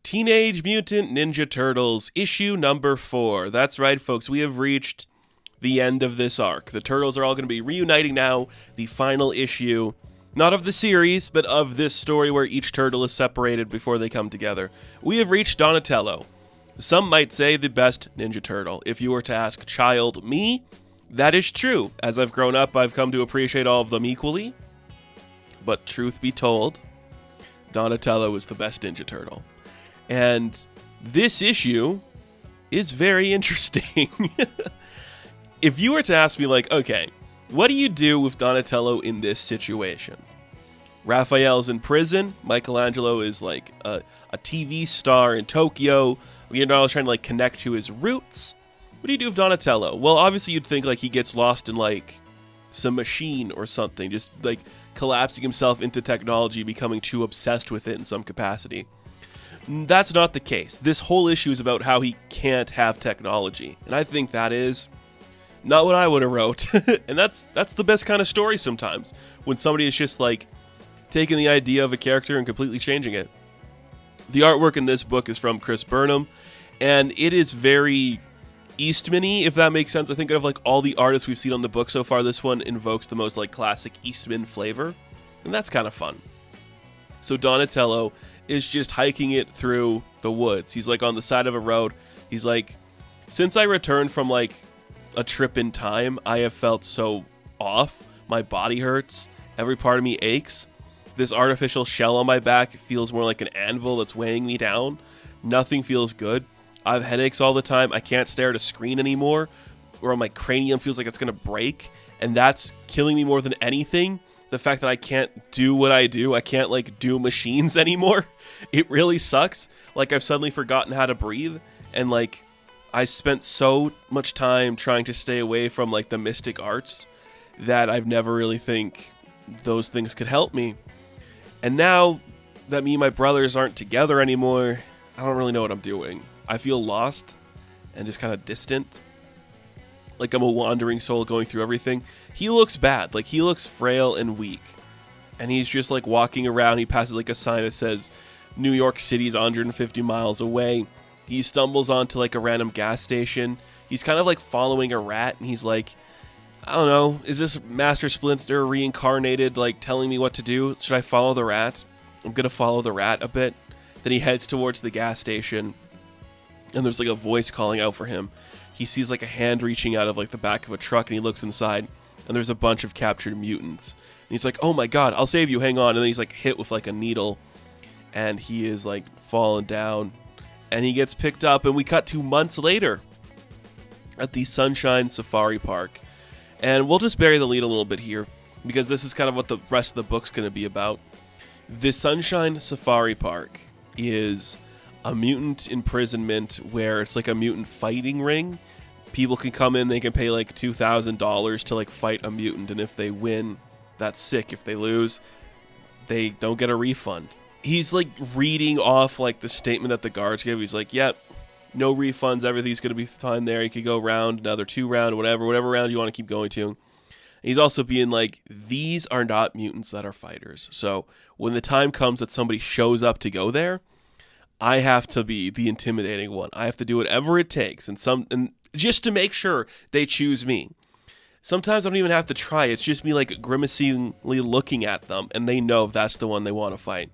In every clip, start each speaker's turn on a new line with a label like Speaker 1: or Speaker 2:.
Speaker 1: Teenage Mutant Ninja Turtles, issue number 4. That's right, folks, we have reached the end of this arc. The Turtles are all going to be reuniting now, the final issue, not of the series, but of this story where each turtle is separated before they come together. We have reached Donatello. Some might say the best Ninja Turtle. If you were to ask child me, that is true. As I've grown up, I've come to appreciate all of them equally. But truth be told, Donatello is the best Ninja Turtle. And this issue is very interesting. If you were to ask me, like, okay, what do you do with Donatello in this situation? Raphael's in prison. Michelangelo is like a TV star in Tokyo. Leonardo's trying to like connect to his roots. What do you do with Donatello? Well, obviously you'd think like he gets lost in like some machine or something, just like collapsing himself into technology, becoming too obsessed with it in some capacity. That's not the case. This whole issue is about how he can't have technology, and I think that is not what I would have wrote. And that's the best kind of story sometimes, when somebody is just like taking the idea of a character and completely changing it. The artwork in this book is from Chris Burnham, and it is very Eastman-y, if that makes sense. I think of like all the artists we've seen on the book so far, this one invokes the most like classic Eastman flavor, and that's kind of fun. So Donatello is just hiking it through the woods. He's like on the side of a road. He's like, since I returned from like a trip in time, I have felt so off. My body hurts. Every part of me aches. This artificial shell on my back feels more like an anvil that's weighing me down. Nothing feels good. I have headaches all the time. I can't stare at a screen anymore, or my cranium feels like it's going to break, and that's killing me more than anything. The fact that I can't do what I do. I can't like do machines anymore. It really sucks. Like I've suddenly forgotten how to breathe, and like I spent so much time trying to stay away from like the mystic arts that I've never really think those things could help me. And now that me and my brothers aren't together anymore, I don't really know what I'm doing. I feel lost and just kind of distant. Like I'm a wandering soul going through everything. He looks bad. Like he looks frail and weak. And he's just like walking around. He passes like a sign that says New York City's 150 miles away. He stumbles onto like a random gas station. He's kind of like following a rat, and he's like, I don't know, is this Master Splinter reincarnated, like telling me what to do? Should I follow the rat? I'm gonna follow the rat a bit. Then he heads towards the gas station, and there's like a voice calling out for him. He sees like a hand reaching out of like the back of a truck, and he looks inside, and there's a bunch of captured mutants. And he's like, oh my god, I'll save you, hang on. And then he's like hit with like a needle, and he is like falling down, and he gets picked up, and we cut to months later at the Sunshine Safari Park. And we'll just bury the lead a little bit here, because this is kind of what the rest of the book's going to be about. The Sunshine Safari Park is a mutant imprisonment where it's like a mutant fighting ring. People can come in, they can pay like $2,000 to like fight a mutant, and if they win, that's sick. If they lose, they don't get a refund. He's like reading off like the statement that the guards give. He's like, yep, no refunds, everything's going to be fine there. You could go round, another 2 round, whatever round you want to keep going to. He's also being like, these are not mutants that are fighters. So when the time comes that somebody shows up to go there, I have to be the intimidating one. I have to do whatever it takes, and just to make sure they choose me. Sometimes I don't even have to try. It's just me like grimacingly looking at them, and they know that's the one they want to fight.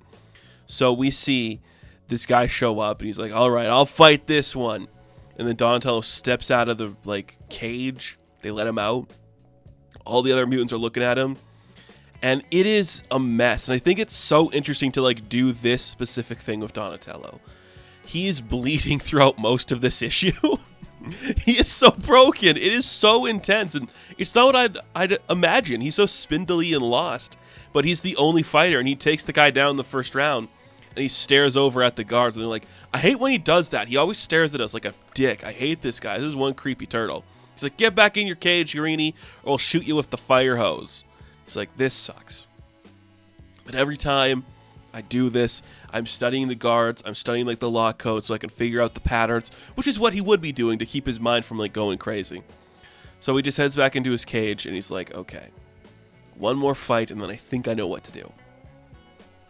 Speaker 1: So we see this guy show up, and he's like, all right, I'll fight this one. And then Donatello steps out of the like cage. They let him out. All the other mutants are looking at him, and it is a mess. And I think it's so interesting to like do this specific thing with Donatello. He is bleeding throughout most of this issue. He is so broken. It is so intense, and it's not what I'd imagine. He's so spindly and lost, but he's the only fighter, and he takes the guy down in the first round. And he stares over at the guards, and they're like, I hate when he does that. He always stares at us like a dick. I hate this guy. This is one creepy turtle. He's like, get back in your cage, Urini, or I'll shoot you with the fire hose. He's like, this sucks. But every time I do this, I'm studying the guards. I'm studying like the law code so I can figure out the patterns, which is what he would be doing to keep his mind from like going crazy. So he just heads back into his cage, and he's like, okay, one more fight, and then I think I know what to do.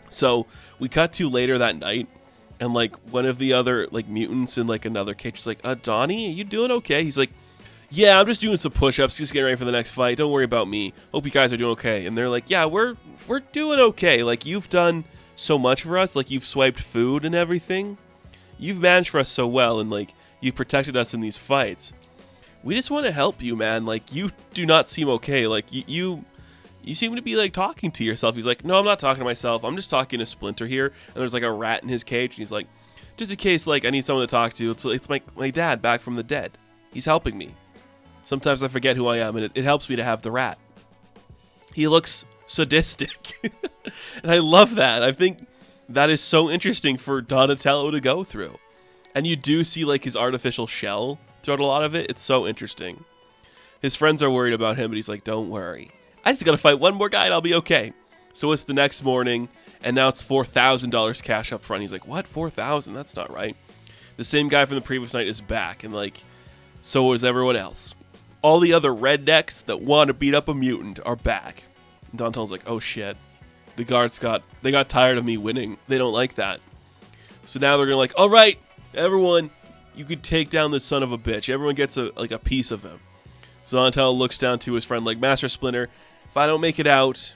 Speaker 1: So we cut to later that night, And like one of the other like mutants in like another cage is like, Donnie, are you doing okay? He's like, yeah, I'm just doing some push-ups, just getting ready for the next fight. Don't worry about me. Hope you guys are doing okay. And they're like, yeah, we're doing okay. Like, you've done so much for us. Like, you've swiped food and everything. You've managed for us so well, and like, you've protected us in these fights. We just want to help you, man. Like, you do not seem okay. Like, you seem to be like talking to yourself. He's like, no, I'm not talking to myself. I'm just talking to Splinter here. And there's like a rat in his cage, and he's like, just in case like I need someone to talk to. It's my dad back from the dead. He's helping me. Sometimes I forget who I am, and it helps me to have the rat. He looks sadistic. And I love that. I think that is so interesting for Donatello to go through. And you do see like his artificial shell throughout a lot of it. It's so interesting. His friends are worried about him, but he's like, don't worry. I just got to fight one more guy and I'll be okay. So it's the next morning, and now it's $4,000 cash up front. He's like, what? 4,000? That's not right. The same guy from the previous night is back, and like, so is everyone else. All the other rednecks that want to beat up a mutant are back. And Donatello's like, oh shit. The guards got tired of me winning. They don't like that. So now they're gonna like, all right, everyone, you could take down this son of a bitch. Everyone gets a piece of him. So Donatello looks down to his friend like, Master Splinter, if I don't make it out,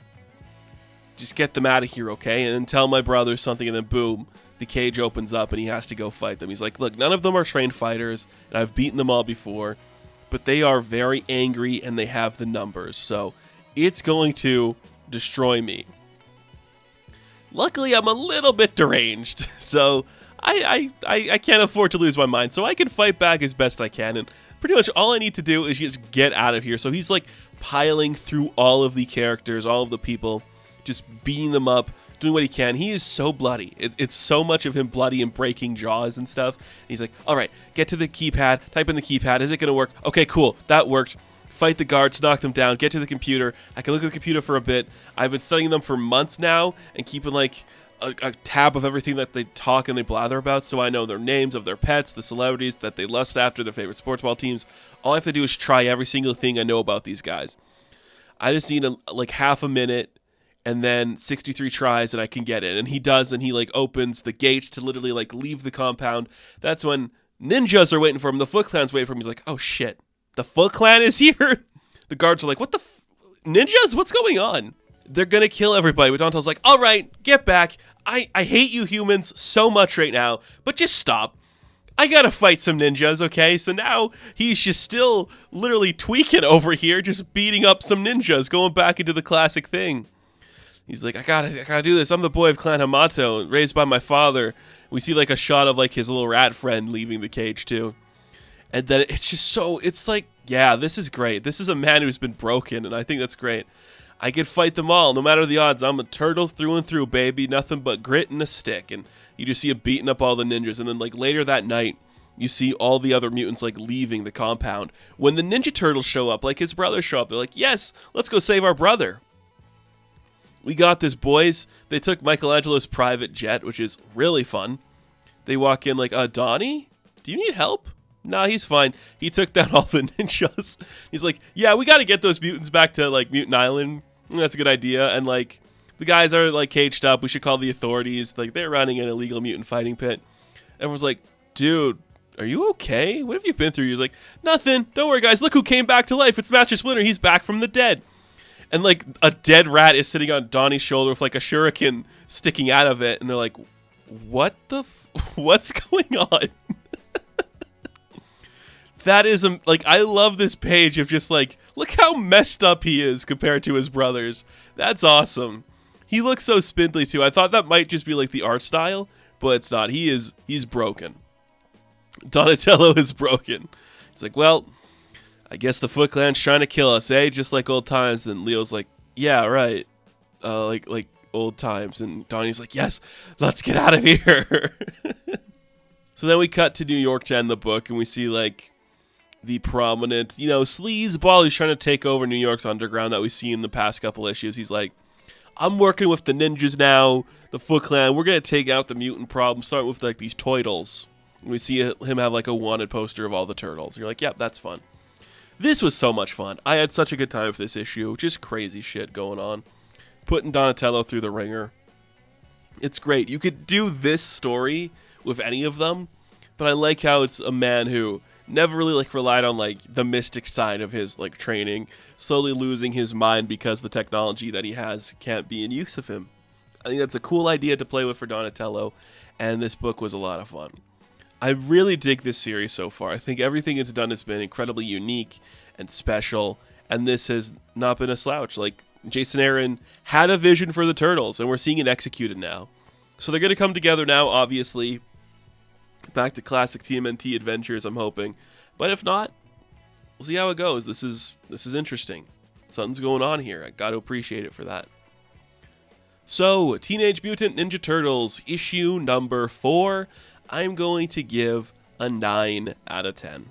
Speaker 1: just get them out of here, okay? And then tell my brother something, and then boom, the cage opens up and he has to go fight them. He's like, look, none of them are trained fighters, and I've beaten them all before. But they are very angry and they have the numbers, so it's going to destroy me. Luckily, I'm a little bit deranged, so I can't afford to lose my mind, so I can fight back as best I can, and pretty much all I need to do is just get out of here. So he's like piling through all of the characters, all of the people, just beating them up, doing what he can. He is so bloody. It's so much of him bloody and breaking jaws and stuff. And he's like, all right, get to the keypad, type in the keypad. Is it going to work? Okay, cool. That worked. Fight the guards, knock them down, get to the computer. I can look at the computer for a bit. I've been studying them for months now and keeping like a tab of everything that they talk and they blather about, so I know their names of their pets, the celebrities that they lust after, their favorite sports ball teams. All I have to do is try every single thing I know about these guys. I just need like half a minute and then 63 tries and I can get it. And he does, and he like opens the gates to literally like leave the compound. That's when ninjas are waiting for him. The Foot Clan's waiting for him. He's like, oh shit, the Foot Clan is here? The guards are like, what the ninjas? What's going on? They're gonna kill everybody. But Donatello's like, all right, get back. I hate you humans so much right now, but just stop. I gotta fight some ninjas, okay? So now he's just still literally tweaking over here, just beating up some ninjas, going back into the classic thing. He's like, I gotta do this. I'm the boy of Clan Hamato, raised by my father. We see like a shot of like his little rat friend leaving the cage too. And then it's just so, it's like, yeah, this is great. This is a man who's been broken, and I think that's great. I can fight them all, no matter the odds. I'm a turtle through and through, baby. Nothing but grit and a stick. And you just see him beating up all the ninjas. And then like later that night, you see all the other mutants like leaving the compound. When the Ninja Turtles show up, like his brothers show up, they're like, yes, let's go save our brother. We got this, boys. They took Michelangelo's private jet, which is really fun. They walk in like, Donnie, do you need help? Nah, he's fine. He took down all the ninjas. He's like, yeah, we got to get those mutants back to like Mutant Island. That's a good idea. And like, the guys are like caged up. We should call the authorities. Like, they're running an illegal mutant fighting pit. Everyone's like, dude, are you okay? What have you been through? He's like, nothing. Don't worry, guys. Look who came back to life. It's Master Splinter. He's back from the dead. And like a dead rat is sitting on Donnie's shoulder with like a shuriken sticking out of it. And they're like, what's going on? That is, like, I love this page of just like, look how messed up he is compared to his brothers. That's awesome. He looks so spindly too. I thought that might just be like the art style, but it's not. He's broken. Donatello is broken. He's like, well, I guess the Foot Clan's trying to kill us, eh? Just like old times. And Leo's like, yeah, right. Like old times. And Donnie's like, yes, let's get out of here. So then we cut to New York to end the book, and we see like the prominent, sleazeball who's trying to take over New York's underground that we see in the past couple issues. He's like, I'm working with the ninjas now, the Foot Clan. We're going to take out the mutant problem, starting with like these turtles. And we see him have like a wanted poster of all the turtles. And you're like, yep, that's fun. This was so much fun. I had such a good time with this issue. Just crazy shit going on. Putting Donatello through the ringer. It's great. You could do this story with any of them, but I like how it's a man who never really like relied on like the mystic side of his like training, slowly losing his mind because the technology that he has can't be in use of him. I think that's a cool idea to play with for Donatello, and this book was a lot of fun. I really dig this series so far. I think everything it's done has been incredibly unique and special, and this has not been a slouch. Like, Jason Aaron had a vision for the Turtles, and we're seeing it executed now. So they're going to come together now, obviously. Back to classic TMNT adventures, I'm hoping. But if not, we'll see how it goes. This is interesting. Something's going on here. I got to appreciate it for that. So, Teenage Mutant Ninja Turtles, issue number 4. I'm going to give a 9 out of 10.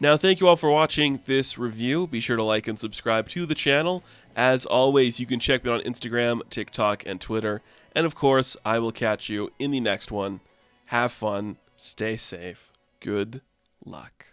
Speaker 1: Now, thank you all for watching this review. Be sure to like and subscribe to the channel. As always, you can check me on Instagram, TikTok, and Twitter. And of course, I will catch you in the next one. Have fun, stay safe, good luck.